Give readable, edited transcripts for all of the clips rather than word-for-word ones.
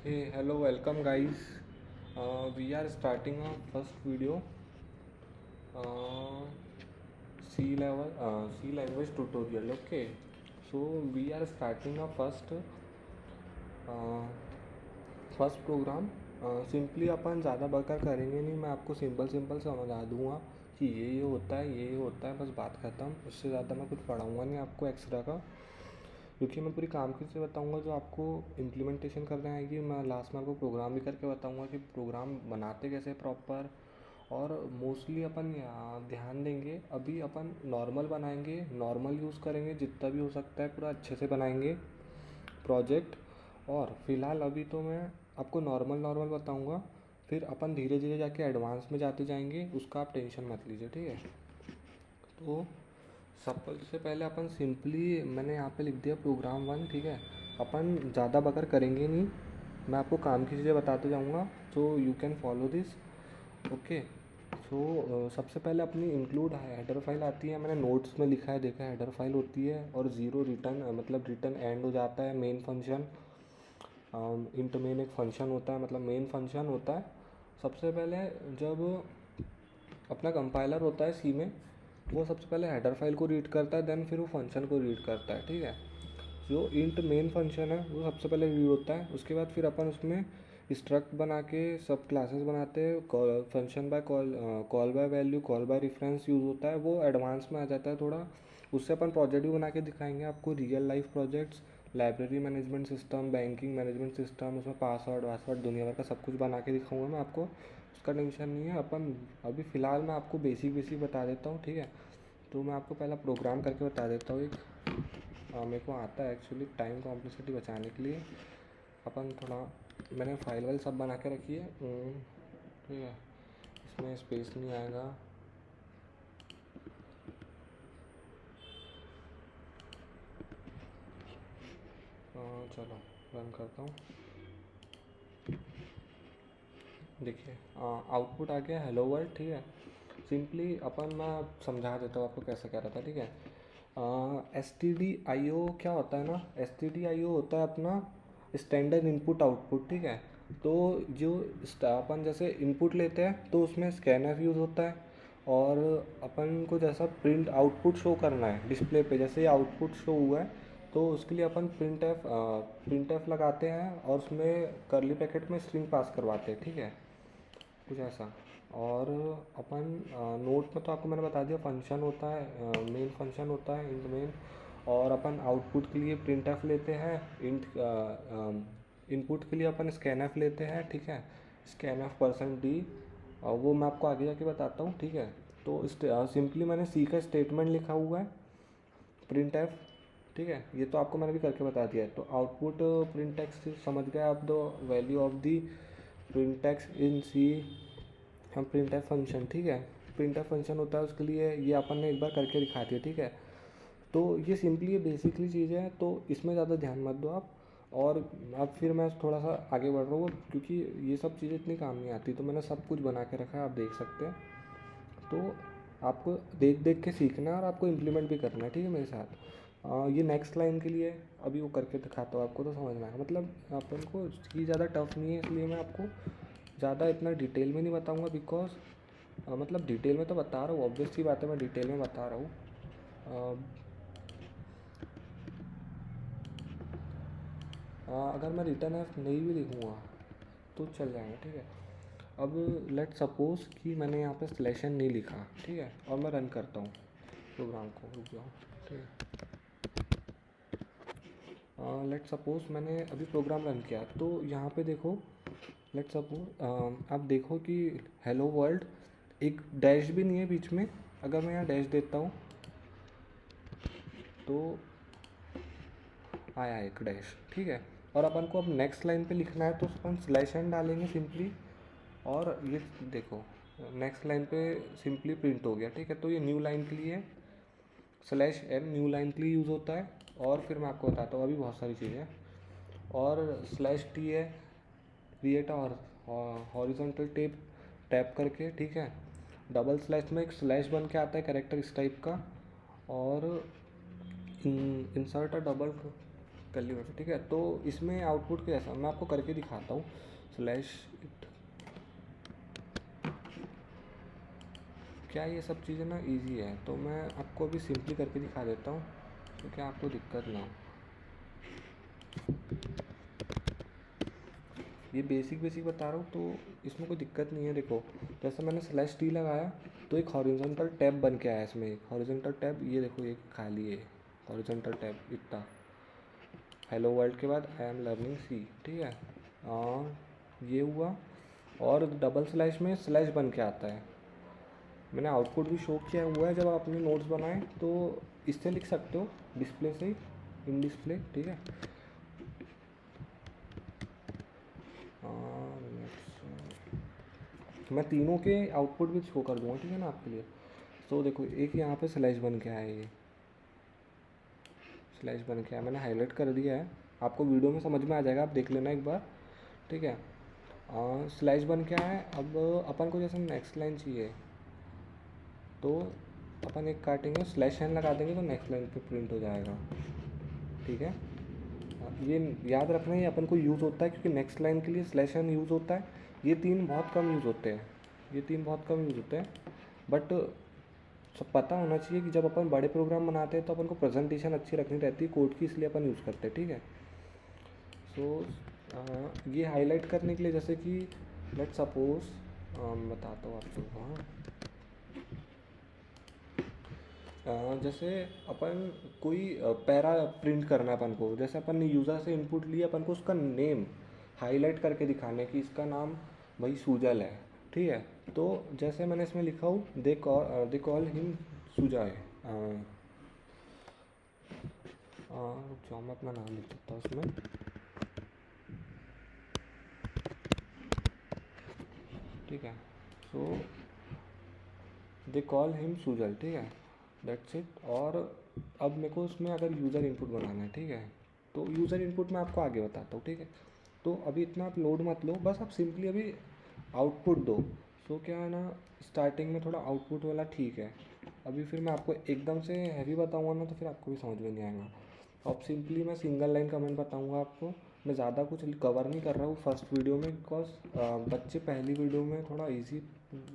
Hey, hello, welcome guys. We are starting our first video, uh, C language tutorial. Okay, so we are starting our uh, first program. Simply अपन ज़्यादा बकर करेंगे नहीं, मैं आपको simple simple समझा दूंगा कि ये होता है, ये होता है, बस बात ख़त्म. उससे ज़्यादा मैं कुछ पढ़ाऊँगा नहीं आपको एक्स्ट्रा का, क्योंकि मैं पूरी काम की से बताऊंगा जो आपको इम्प्लीमेंटेशन करने आएगी. मैं लास्ट में आपको प्रोग्राम भी करके बताऊंगा कि प्रोग्राम बनाते कैसे प्रॉपर. और मोस्टली अपन यहाँ ध्यान देंगे, अभी अपन नॉर्मल बनाएंगे, नॉर्मल यूज़ करेंगे जितना भी हो सकता है, पूरा अच्छे से बनाएंगे प्रोजेक्ट. और फिलहाल अभी तो मैं आपको नॉर्मल नॉर्मल बताऊंगा, फिर अपन धीरे धीरे जाके एडवांस में जाते जाएंगे, उसका आप टेंशन मत लीजिए, ठीक है. तो सबसे पहले अपन सिंपली, मैंने यहाँ पे लिख दिया प्रोग्राम वन, ठीक है. अपन ज़्यादा बकर करेंगे नहीं, मैं आपको काम की चीज़ें बताते जाऊँगा, so you can follow this. Okay. So सबसे पहले अपनी इंक्लूड हेडर फाइल आती है, मैंने नोट्स में लिखा है, देखा हेडर फाइल होती है. और ज़ीरो रिटर्न, मतलब रिटर्न एंड हो जाता है. मेन फंक्शन, इंट मेन एक फंक्शन होता है, मतलब मेन फंक्शन होता है. सबसे पहले जब अपना कंपाइलर होता है सी में, वो सबसे पहले हेडर फाइल को रीड करता है, देन फिर वो फंक्शन को रीड करता है, ठीक है. जो इंट मेन फंक्शन है वो सबसे पहले रीड होता है. उसके बाद फिर अपन उसमें स्ट्रक्ट बना के सब क्लासेस बनाते हैं. Function by call, call by value, call by reference use होता है, वो एडवांस में आ जाता है थोड़ा. उससे अपन प्रोजेक्ट भी बना के दिखाएंगे आपको, real life projects, library management system, banking management system, उसमें पासवर्ड वासवर्ड दुनिया भर का सब कुछ बना के दिखाऊंगा मैं आपको, उसका टेंशन नहीं है. अपन अभी फ़िलहाल मैं आपको बेसिक बेसिक बता देता हूँ, ठीक है. तो मैं आपको पहला प्रोग्राम करके बता देता हूँ एक. मेरे को आता है एक्चुअली टाइम कॉम्प्लेक्सिटी बचाने के लिए. अपन थोड़ा, मैंने फाइल वाइल सब बना के रखी है, ठीक है. इसमें स्पेस नहीं आएगा. चलो रन करता हूँ. देखिए आउटपुट आ गया हेलो वर्ल्ड, ठीक है. सिंपली अपन, मैं समझा देता हूँ आपको कैसे क्या रहता है, ठीक है. एस टी डी आई ओ क्या होता है ना, एस टी डी आई ओ होता है अपना स्टैंडर्ड इनपुट आउटपुट, ठीक है. तो जो अपन जैसे इनपुट लेते हैं तो उसमें स्कैनर यूज़ होता है. और अपन को जैसा प्रिंट आउटपुट शो करना है डिस्प्ले पे, जैसे आउटपुट शो हुआ है, तो उसके लिए अपन प्रिंट एफ लगाते हैं, और उसमें करली पैकेट में स्ट्रिंग पास करवाते हैं, ठीक है, कुछ ऐसा. और अपन नोट में तो आपको मैंने बता दिया फंक्शन होता है, मेन फंक्शन होता है, इंट मेन. और अपन आउटपुट के लिए प्रिंट एफ लेते हैं, इंट इनपुट के लिए अपन स्कैन एफ लेते हैं, ठीक है. स्कैन एफ परसेंट डी, वो मैं आपको आगे जाके बताता हूँ, ठीक है. तो सिंपली मैंने सी का स्टेटमेंट लिखा हुआ है, प्रिंट एफ, ठीक है. ये तो आपको मैंने भी करके बता दिया है. तो आउटपुट प्रिंट टेक्स्ट समझ गए आप, दो value of the print text in C, हम प्रिंट एफ फंक्शन, ठीक है. प्रिंट एफ फंक्शन होता है, उसके लिए ये अपन ने एक बार करके दिखा दिया, ठीक है. तो ये सिंपली, ये बेसिकली चीज़ें हैं, तो इसमें ज़्यादा ध्यान मत दो आप. और अब फिर मैं थोड़ा सा आगे बढ़ रहा हूँ, क्योंकि ये सब चीज़ें इतनी काम नहीं आती, तो मैंने सब कुछ बना के रखा है, आप देख सकते हैं. तो आपको देख देख के सीखना है, और आपको इम्प्लीमेंट भी करना है, ठीक है, मेरे साथ. ये नेक्स्ट लाइन के लिए अभी वो करके दिखाता हूँ आपको, तो समझ में आएगा. मतलब अपन को ये ज़्यादा टफ नहीं है, इसलिए मैं आपको ज़्यादा इतना डिटेल में नहीं बताऊँगा, बिकॉज मतलब डिटेल में तो बता रहा हूँ, ऑब्वियस सी बात है, मैं डिटेल में बता रहा हूँ. अगर मैं रिटर्न एफ नहीं भी लिखूँगा तो चल जाएगा, ठीक है. अब लेट सपोज कि मैंने यहाँ पे सिलेक्शन नहीं लिखा, ठीक है, और मैं रन करता हूँ प्रोग्राम को, रुक जाओ, ठीक है. लेट सपोज मैंने अभी प्रोग्राम रन किया, तो यहाँ पे देखो, लेट सपोज आप देखो कि हेलो वर्ल्ड, एक डैश भी नहीं है बीच में. अगर मैं यहाँ डैश देता हूँ तो आया एक डैश, ठीक है. और अपन को अब नेक्स्ट लाइन पे लिखना है, तो अपन स्लैश एन डालेंगे सिंपली. और ये देखो, नेक्स्ट लाइन पे सिंपली प्रिंट हो गया, ठीक है. तो ये न्यू लाइन के लिए स्लैश एन न्यू लाइन के लिए यूज़ होता है. और फिर मैं आपको बताता हूँ अभी बहुत सारी चीज़ें. और स्लैश टी है, क्रिएट और हॉरिजॉन्टल टेप टैप करके, ठीक है. डबल स्लैश में एक स्लैश बन के आता है कैरेक्टर इस टाइप का. और इंसर्ट अ डबल कर ली मैंने, ठीक है। तो इसमें आउटपुट के जैसा मैं आपको करके दिखाता हूँ। स्लैश इट, क्या ये सब चीज़ें ना इजी है, तो मैं आपको अभी सिंपली करके दिखा देता हूँ तो क्या आपको दिक्कत ना हो। ये बेसिक बेसिक बता रहा हूँ तो इसमें कोई दिक्कत नहीं है। देखो जैसे मैंने स्लैश टी लगाया तो एक हॉरिजॉन्टल टैब बन के आया इसमें, एक हॉरिजॉन्टल टैब, ये देखो एक खाली है हॉरिजॉन्टल टैब इतना। हेलो वर्ल्ड के बाद आई एम लर्निंग सी, ठीक है। और ये हुआ, और डबल स्लैश में स्लैश बन के आता है। मैंने आउटपुट भी शो किया हुआ है, जब आप अपने नोट्स बनाएं तो इससे लिख सकते हो, डिस्प्ले से ही, इन डिस्प्ले, ठीक है। मैं तीनों के आउटपुट भी शो कर दूँगा, ठीक है ना, आपके लिए। तो देखो एक यहाँ पे स्लैश बन के आया, ये स्लैश बन के आया, मैंने हाईलाइट कर दिया है, आपको वीडियो में समझ में आ जाएगा, आप देख लेना एक बार, ठीक है। स्लैश बन के आया है। अब अपन को जैसे नेक्स्ट लाइन चाहिए तो अपन एक काटेंगे, स्लैश एन लगा देंगे तो नेक्स्ट लाइन पे प्रिंट हो जाएगा, ठीक है। ये याद रखना, ये अपन को यूज़ होता है क्योंकि नेक्स्ट लाइन के लिए स्लैश एन यूज़ होता है। ये तीन बहुत कम यूज़ होते हैं, ये तीन बहुत कम यूज़ होते हैं, बट सब पता होना चाहिए कि जब अपन बड़े प्रोग्राम बनाते हैं तो अपन को प्रेजेंटेशन अच्छी रखनी रहती है कोड की, इसलिए अपन यूज़ करते हैं, ठीक है। सो ये हाईलाइट करने के लिए, जैसे कि लेट सपोज बताता हूँ आपको, हाँ। जैसे अपन कोई पैरा प्रिंट करना है अपन को, जैसे अपन ने यूज़र से इनपुट लिया, अपन को उसका नेम हाईलाइट करके दिखाने कि इसका नाम भाई सुजल है, ठीक है। तो जैसे मैंने इसमें लिखा हूँ, दे कॉल हिम सुजय, जो मैं अपना नाम लिख सकता हूँ उसमें, ठीक है। सो दे कॉल हिम सुजल, ठीक है, दैट्स इट। और अब मेरे को उसमें अगर यूज़र इनपुट बनाना है, ठीक है, तो यूज़र इनपुट मैं आपको आगे बताता हूँ, ठीक है। तो अभी इतना आप लोड मत लो, बस आप सिंपली अभी आउटपुट दो। सो क्या है ना, स्टार्टिंग में थोड़ा आउटपुट वाला ठीक है, अभी फिर मैं आपको एकदम से हैवी बताऊँगा ना तो फिर आपको भी समझ में नहीं आएगा। अब सिंपली मैं सिंगल लाइन कमेंट बताऊँगा आपको, मैं ज़्यादा कुछ कवर नहीं कर रहा हूँ फर्स्ट वीडियो में, बिकॉज बच्चे पहली वीडियो में थोड़ा इजी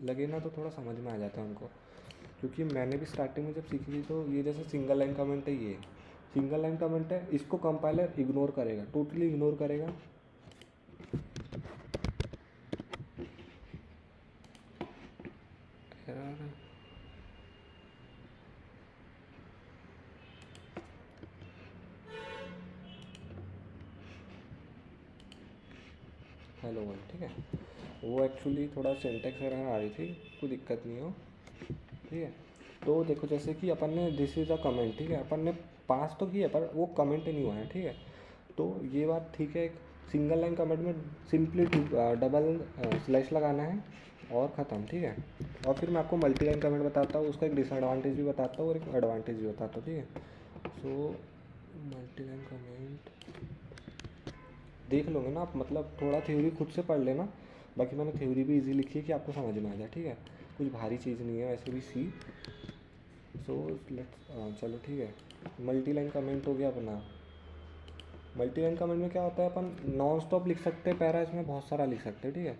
लगे ना तो थोड़ा समझ में आ जाता है उनको, क्योंकि मैंने भी स्टार्टिंग में जब सीखी थी तो ये जैसे सिंगल लाइन कमेंट है, ये सिंगल लाइन कमेंट है, इसको कंपाइलर इग्नोर करेगा, टोटली इग्नोर करेगा। हेलो वन, ठीक है। वो एक्चुअली थोड़ा सिंटेक्स एरर आ रही थी, कोई दिक्कत नहीं हो, ठीक है। तो देखो जैसे कि अपन ने दिस इज़ अ कमेंट, ठीक है, अपन ने पास तो किया पर वो कमेंट नहीं हुआ है, ठीक है। तो ये बात ठीक है, एक सिंगल लाइन कमेंट में सिंपली डबल स्लैश लगाना है और ख़त्म, ठीक है। और फिर मैं आपको मल्टी लाइन कमेंट बताता हूँ, उसका एक डिसएडवांटेज भी बताता हूँ और एक एडवांटेज भी बताता हूँ, ठीक है। सो मल्टी लाइन कमेंट देख लोगे ना आप, मतलब थोड़ा थ्योरी खुद से पढ़ लेना, बाकी मैंने थ्योरी भी इजी लिखी है कि आपको समझ में आ जाए, ठीक है। कुछ भारी चीज़ नहीं है वैसे भी सी। सो लेट्स चलो ठीक है, मल्टी लाइन कमेंट हो गया अपना। मल्टी लाइन कमेंट में क्या होता है, अपन नॉन स्टॉप लिख सकते हैं पैरा, इसमें बहुत सारा लिख सकते हैं, ठीक है।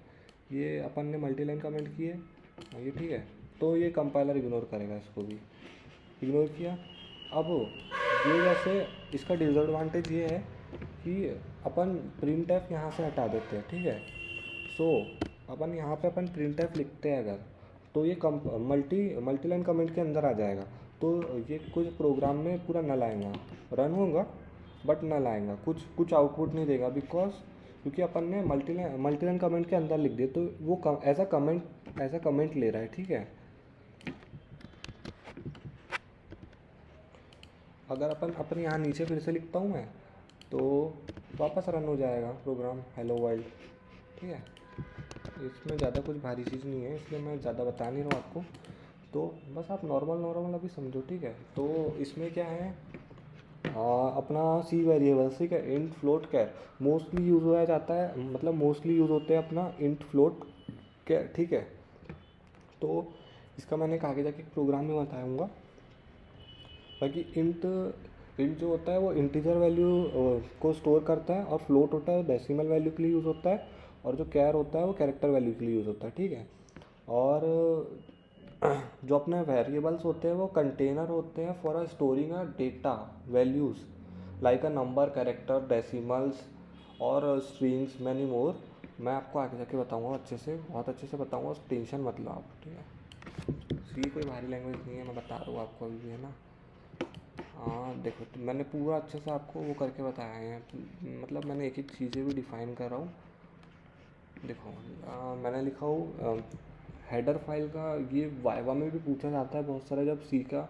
ये अपन ने मल्टी लाइन कमेंट किए, ये ठीक है। तो ये कंपाइलर इग्नोर करेगा, इसको भी इग्नोर किया। अब ये जैसे इसका डिसएडवांटेज ये है कि अपन प्रिंट एफ यहाँ से हटा देते हैं, ठीक है। सो अपन यहाँ पे अपन प्रिंट एफ लिखते हैं अगर, तो ये मल्टी लाइन कमेंट के अंदर आ जाएगा, तो ये कुछ प्रोग्राम में पूरा नल आएगा, रन होगा बट नल आएगा, कुछ कुछ आउटपुट नहीं देगा, बिकॉज क्योंकि अपन ने मल्टी लाइन कमेंट के अंदर लिख दिया, तो वो एज अ कमेंट ले रहा है, ठीक है। अगर अपन यहाँ नीचे फिर से लिखता हूँ मैं, तो वापस रन हो जाएगा प्रोग्राम हेलो वर्ल्ड, ठीक है। इसमें ज़्यादा कुछ भारी चीज़ नहीं है, इसलिए मैं ज़्यादा बता नहीं रहा हूँ आपको, तो बस आप नॉर्मल नॉर्मल अभी समझो, ठीक है। तो इसमें क्या है, अपना सी वेरिएबल, ठीक है, इंट फ्लोट कैर मोस्टली यूज़ होया जाता है, मतलब मोस्टली यूज़ होते हैं अपना इंट फ्लोट कैर, ठीक है। तो इसका मैंने आगे जाके प्रोग्राम में बताऊँगा। बाकी इंट इंट जो होता है वो इंटीजर वैल्यू को स्टोर करता है, और फ्लोट होता है डेसिमल वैल्यू के लिए यूज़ होता है, और जो कैर होता है वो कैरेक्टर वैल्यू के लिए यूज़ होता है, ठीक है। और जो अपने वेरिएबल्स होते हैं वो कंटेनर होते हैं for storing a data values like a number, character, decimals और स्ट्रिंग्स, मैनी मोर। मैं आपको आगे जाके बताऊंगा अच्छे से, बहुत अच्छे से बताऊंगा, टेंशन मत लो आप, ठीक है। सी कोई भारी लैंग्वेज नहीं है, मैं बता रहा हूँ आपको अभी भी, है ना। हाँ देखो, तो मैंने पूरा अच्छे से आपको वो करके बताया है, मतलब मैंने एक एक चीज़ें भी डिफ़ाइन कर रहा हूँ। देखो मैंने लिखा हूँ हेडर फाइल का, ये वाइवा में भी पूछा जाता है बहुत सारा, जब सी का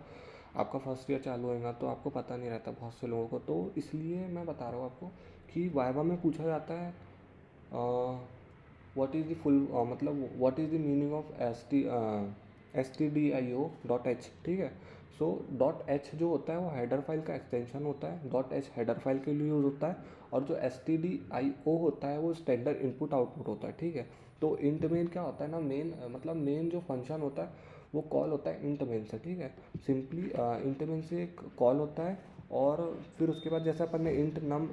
आपका फर्स्ट ईयर चालू होएगा तो आपको पता नहीं रहता बहुत से लोगों को, तो इसलिए मैं बता रहा हूँ आपको कि वाइवा में पूछा जाता है व्हाट इज़ द फुल, मतलब what is the meaning of stdio.h, ठीक है। सो डॉट एच जो होता है वो हेडर फाइल का एक्सटेंशन होता है, डॉट एच हेडर फाइल के लिए यूज़ होता है, और जो stdio होता है वो स्टैंडर्ड इनपुट आउटपुट होता है, ठीक है। तो इंट मेन क्या होता है ना, मेन मतलब मेन जो फंक्शन होता है वो कॉल होता है इंट मेन से, ठीक है। सिंपली इंट मेन से एक कॉल होता है, और फिर उसके बाद जैसे अपन ने int num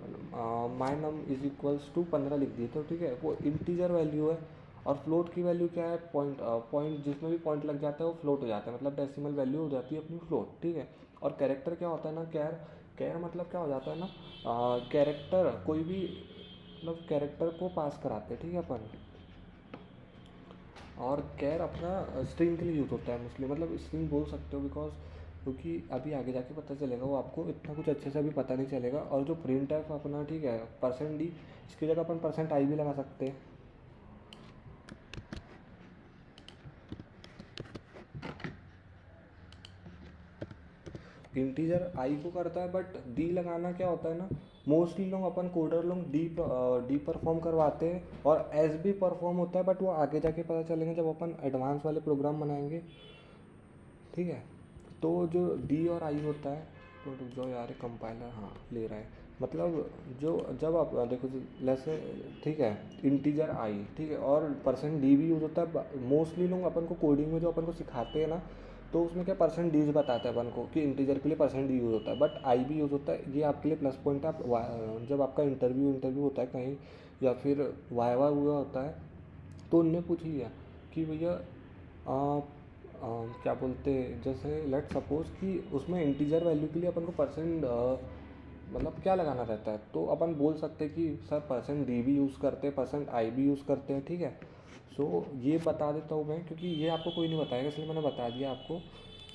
my num is equals to 15 लिख दी, तो ठीक है वो इंटीजर वैल्यू है। और फ्लोट की वैल्यू क्या है, पॉइंट जिसमें भी पॉइंट लग जाता है वो फ्लोट हो जाता है, मतलब डेसिमल वैल्यू हो जाती है अपनी फ्लोट, ठीक है। और कैरेक्टर क्या होता है ना, कैर, कैर मतलब क्या हो जाता है ना, कैरेक्टर कोई भी, मतलब कैरेक्टर को पास कराते हैं, ठीक है अपन। और कैर अपना स्ट्रिंग के लिए यूज़ होता है मोस्टली, मतलब स्ट्रिंग बोल सकते हो, बिकॉज क्योंकि अभी आगे जाके पता चलेगा, वो आपको इतना कुछ अच्छे से अभी पता नहीं चलेगा। और जो प्रिंट है अपना, ठीक है, परसेंट डी, इसकी जगह अपन परसेंट आई भी लगा सकते हैं। इंटीजर आई को करता है, बट डी लगाना क्या होता है ना, मोस्टली लोग अपन कोडर लोग डी परफॉर्म करवाते हैं, और एस भी परफॉर्म होता है, बट वो आगे जाके पता चलेंगे जब अपन एडवांस वाले प्रोग्राम बनाएंगे, ठीक है। तो जो डी और आई होता है, तो रुक जाओ यार, कंपाइलर हाँ ले रहा है, मतलब जो जब आप देखो जैसे, ठीक है, इंटीजर आई, ठीक है, और परसेंट डी भी यूज़ होता है। मोस्टली लोग अपन को कोडिंग में जो अपन को सिखाते हैं ना, तो उसमें क्या परसेंट डीज बताते हैं अपन को कि इंटीजर के लिए परसेंट डी यूज़ होता है, बट आई भी यूज़ होता है। ये आपके लिए प्लस पॉइंट है, आप जब आपका इंटरव्यू होता है कहीं, या फिर वाइवा हुआ होता है, तो उनने पूछ लिया कि भैया क्या बोलते हैं, जैसे लेट सपोज कि उसमें इंटीजर वैल्यू के लिए अपन को परसेंट मतलब क्या लगाना रहता है, तो अपन बोल सकते हैं कि सर परसेंट डी भी यूज़ करते हैं, परसेंट आई भी यूज़ करते हैं, ठीक है। सो ये बता देता हूँ मैं, क्योंकि ये आपको कोई नहीं बताएगा, इसलिए मैंने बता दिया आपको।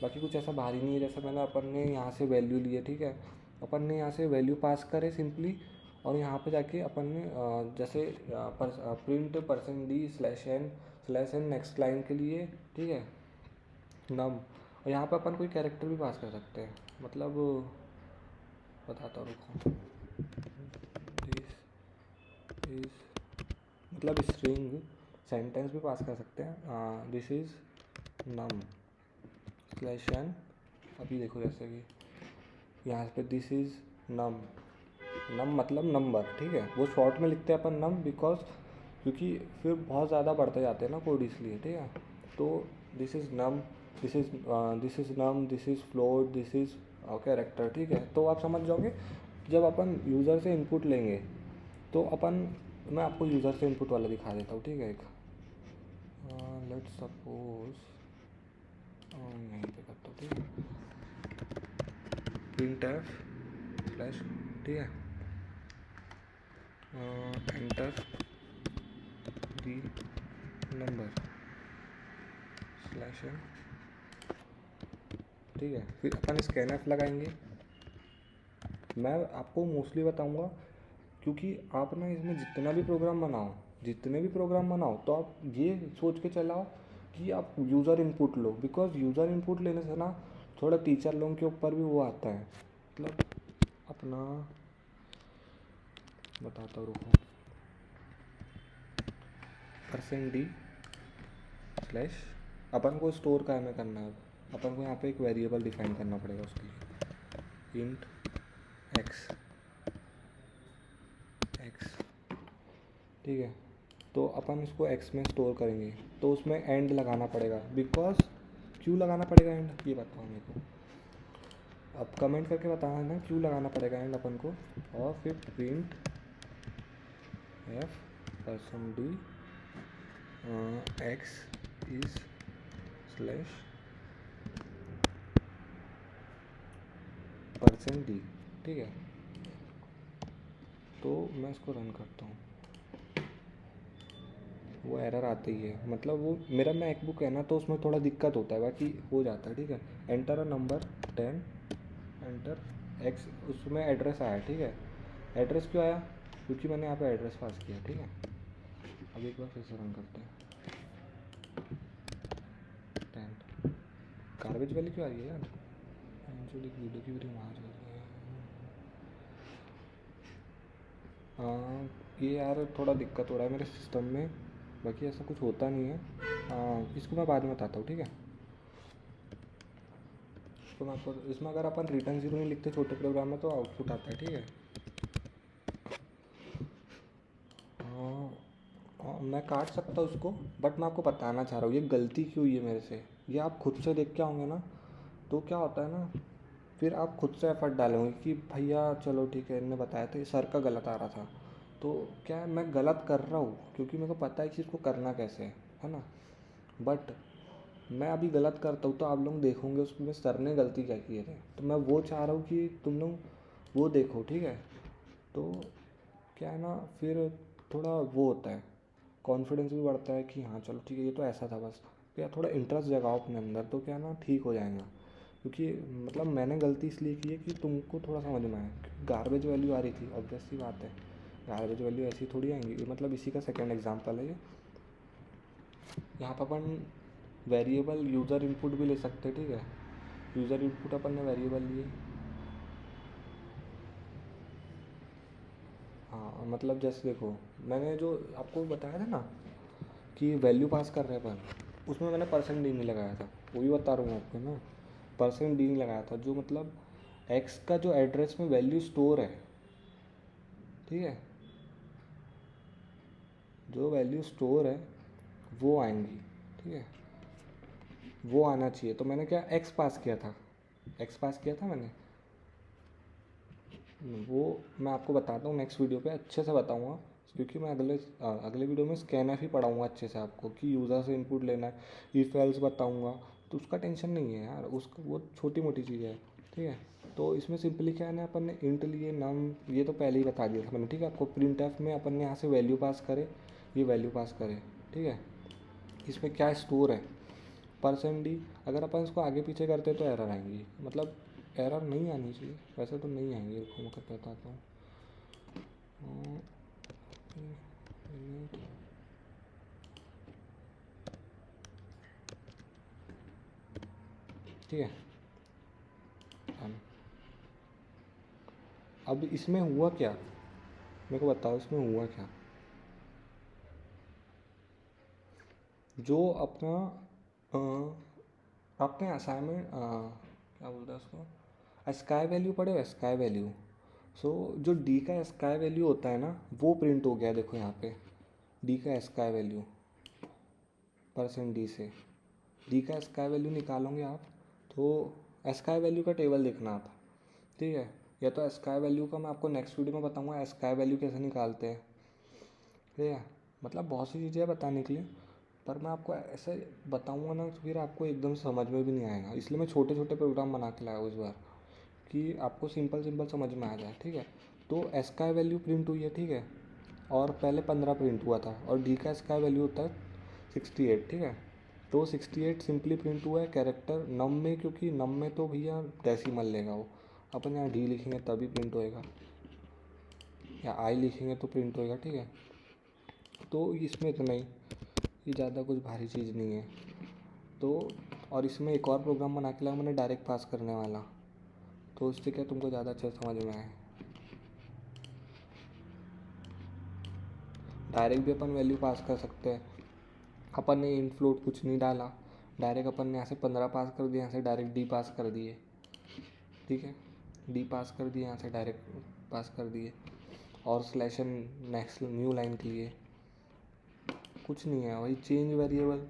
बाकी कुछ ऐसा भारी नहीं है, जैसे मैंने अपन ने यहाँ से वैल्यू लिए, ठीक है, अपन ने यहाँ से वैल्यू पास करे सिंपली, और यहाँ पे जाके अपन ने जैसे print percent d slash n next line के लिए, ठीक है, नम। और यहाँ पे अपन कोई कैरेक्टर भी पास कर सकते हैं, मतलब बताता हूँ रुको, दिस इज, मतलब स्ट्रिंग सेंटेंस भी पास कर सकते हैं, this is num slash n. अभी देखो जैसे कि यहाँ पे दिस इज नम, नम मतलब नंबर, ठीक है, वो शॉर्ट में लिखते हैं अपन नम, बिकॉज क्योंकि फिर बहुत ज़्यादा बढ़ते जाते हैं ना कोड, इसलिए, ठीक है। तो this is num, this is num, this is float, this is character, ठीक है। तो आप समझ जाओगे जब अपन यूज़र से इनपुट लेंगे, तो अपन, मैं आपको यूज़र से इनपुट वाला दिखा देता हूँ, ठीक है। एक लेट्स सपोज यहीं पे करता हूँ, ठीक है, प्रिंट एफ स्लैश, ठीक है, enter the number slash n, ठीक है। फिर अपन स्कैन एफ लगाएंगे। मैं आपको मोस्टली बताऊंगा, क्योंकि आप ना इसमें जितने भी प्रोग्राम बनाओ, तो आप ये सोच के चलाओ कि आप user input low, because user input लेने से ना थोड़ा टीचर लोगों के ऊपर भी वो आता है, मतलब अपना बताता हूँ रुको, परसेंट डी स्लैश, अपन को स्टोर करना है, अपन को यहाँ पे एक वेरिएबल डिफाइन करना पड़ेगा उसके लिए, इंट एक्स, ठीक है। तो अपन इसको एक्स में स्टोर करेंगे, तो उसमें एंड लगाना पड़ेगा, बिकॉज क्यों लगाना पड़ेगा एंड, ये बताओ मेरे को। अब कमेंट करके बताना ना क्यों लगाना पड़ेगा एंड अपन को। और फिर print f%d x is slash %d। ठीक है, तो मैं इसको रन करता हूँ, वो एरर आती ही है। मतलब वो मेरा मैकबुक है ना, तो उसमें थोड़ा दिक्कत होता है, बाकी हो जाता है। ठीक है, enter a number 10, enter x, उसमें एड्रेस आया। ठीक है, एड्रेस क्यों आया? क्योंकि मैंने यहाँ पे एड्रेस पास किया। ठीक है, अब एक बार फिर से रन करते हैं। 10 गार्बेज वाली क्यों आ रही है यार? वीडियो की वीडियो वहाँ हाँ, ये यार थोड़ा दिक्कत हो रहा है मेरे सिस्टम में, बाकी ऐसा कुछ होता नहीं है। इसको मैं बाद में बताता हूँ। ठीक है, इसको मैं आपको, इसमें अगर अपन रिटर्न 0 नहीं लिखते छोटे प्रोग्राम में तो आउटपुट आता है। ठीक है, मैं काट सकता हूँ उसको, बट मैं आपको बताना चाह रहा हूँ ये गलती क्यों हुई है मेरे से। ये आप खुद से देख के आओगे ना, तो क्या होता है ना, फिर आप खुद से एफर्ट डालोगे कि भैया चलो ठीक है, इनने बताया था, ये सर का गलत आ रहा था, तो क्या है, मैं गलत कर रहा हूँ क्योंकि मेरे को पता है कि इसको करना कैसे है ना। बट मैं अभी गलत करता हूँ तो आप लोग देखोगे उसमें सर ने गलती क्या की है, तो मैं वो चाह रहा हूँ कि तुम लोग वो देखो। ठीक है, तो क्या है ना, फिर थोड़ा वो होता है, कॉन्फिडेंस भी बढ़ता है कि हाँ चलो ठीक है, ये तो ऐसा था बस। तो यार थोड़ा इंटरेस्ट जगाओ अपने अंदर, तो क्या ना ठीक हो जाएगा। क्योंकि मतलब मैंने गलती इसलिए की है कि तुमको थोड़ा समझ में आए। गार्बेज वैल्यू आ रही थी, ऑब्वियस सी बात है, गार्बेज वैल्यू ऐसी थोड़ी आएंगी। मतलब इसी का सेकंड एग्जांपल है ये। यहाँ पर अपन वेरिएबल यूज़र इनपुट भी ले सकते हैं। ठीक है, यूज़र इनपुट अपन ने वेरिएबल लिए। हाँ मतलब जैसे देखो, मैंने जो आपको बताया था ना कि वैल्यू पास कर रहे हैं अपन, उसमें मैंने %d नहीं लगाया था, वो भी बता रहा हूँ आपको ना। %d नहीं लगाया था, जो मतलब x का जो एड्रेस में वैल्यू स्टोर है। ठीक है, जो वैल्यू स्टोर है वो आएंगी। ठीक है, वो आना चाहिए। तो मैंने क्या x पास किया था, x पास किया था मैंने। वो मैं आपको बताता हूँ नेक्स्ट वीडियो पे, अच्छे से बताऊँगा, क्योंकि मैं अगले वीडियो में स्कैनफ ही पढ़ाऊँगा अच्छे से आपको कि यूज़र से इनपुट लेना है, इफ एल्स बताऊँगा। तो उसका टेंशन नहीं है यार, उसका वो छोटी मोटी चीज़ है। ठीक है, तो इसमें सिंपली क्या है ना, अपन ने इंट लिए, नम, ये तो पहले ही बता दिया था मैंने। ठीक है, आपको प्रिंट एफ में अपन ने यहाँ से वैल्यू पास करे, ये वैल्यू पास करे। ठीक है, इसमें क्या स्टोर है %d। अगर अपन इसको आगे पीछे करते तो एरर आएंगी, मतलब एरर नहीं आनी चाहिए, वैसे तो नहीं आएंगी। रुको मैं बताता हूँ। ठीक है, अब इसमें हुआ क्या, मेरे को बताओ इसमें हुआ क्या। जो अपना आपने असाइनमेंट क्या बोलते हैं उसको, स्काई वैल्यू पढ़े हो, स्काई वैल्यू। सो जो डी का स्काई वैल्यू होता है ना, वो प्रिंट हो गया। देखो यहाँ पे डी का स्काई वैल्यू %d से डी का स्काई वैल्यू निकालोगे आप, तो स्काई वैल्यू का टेबल देखना आप। ठीक है, या तो स्काई वैल्यू का मैं आपको नेक्स्ट वीडियो में बताऊंगा स्काई वैल्यू कैसे निकालते हैं। ठीक है, मतलब बहुत सी चीज़ें बताने के लिए, पर मैं आपको ऐसे बताऊंगा ना तो फिर आपको एकदम समझ में भी नहीं आएगा। इसलिए मैं छोटे छोटे प्रोग्राम बना के लाया हूँ इस बार, कि आपको सिंपल सिंपल समझ में आ जाए। ठीक है, तो स्काई वैल्यू प्रिंट हुई है। ठीक है, और पहले 15 प्रिंट हुआ था, और डी का स्काई वैल्यू होता है 68। ठीक है, तो 68 सिंपली प्रिंट हुआ है कैरेक्टर नम में, क्योंकि नम में तो भैया डेसिमल लेगा वो। अपन यहाँ डी लिखेंगे तभी प्रिंट होएगा, या आई लिखेंगे तो प्रिंट होएगा। ठीक है, तो इसमें इतना ही, ये ज़्यादा कुछ भारी चीज़ नहीं है। तो और इसमें एक और प्रोग्राम बना के लाया मैंने, डायरेक्ट पास करने वाला, तो उससे क्या तुमको ज़्यादा अच्छे समझ में आए। डायरेक्ट भी अपन वैल्यू पास कर सकते हैं। अपन ने इन फ्लोट कुछ नहीं डाला, डायरेक्ट अपन ने यहाँ से 15 पास कर दिया, यहाँ से डायरेक्ट डी पास कर दिए। ठीक है, डी पास कर दिए, यहाँ से डायरेक्ट पास कर दिए, और slash n next new line के लिए कुछ नहीं है, वही चेंज वेरिएबल।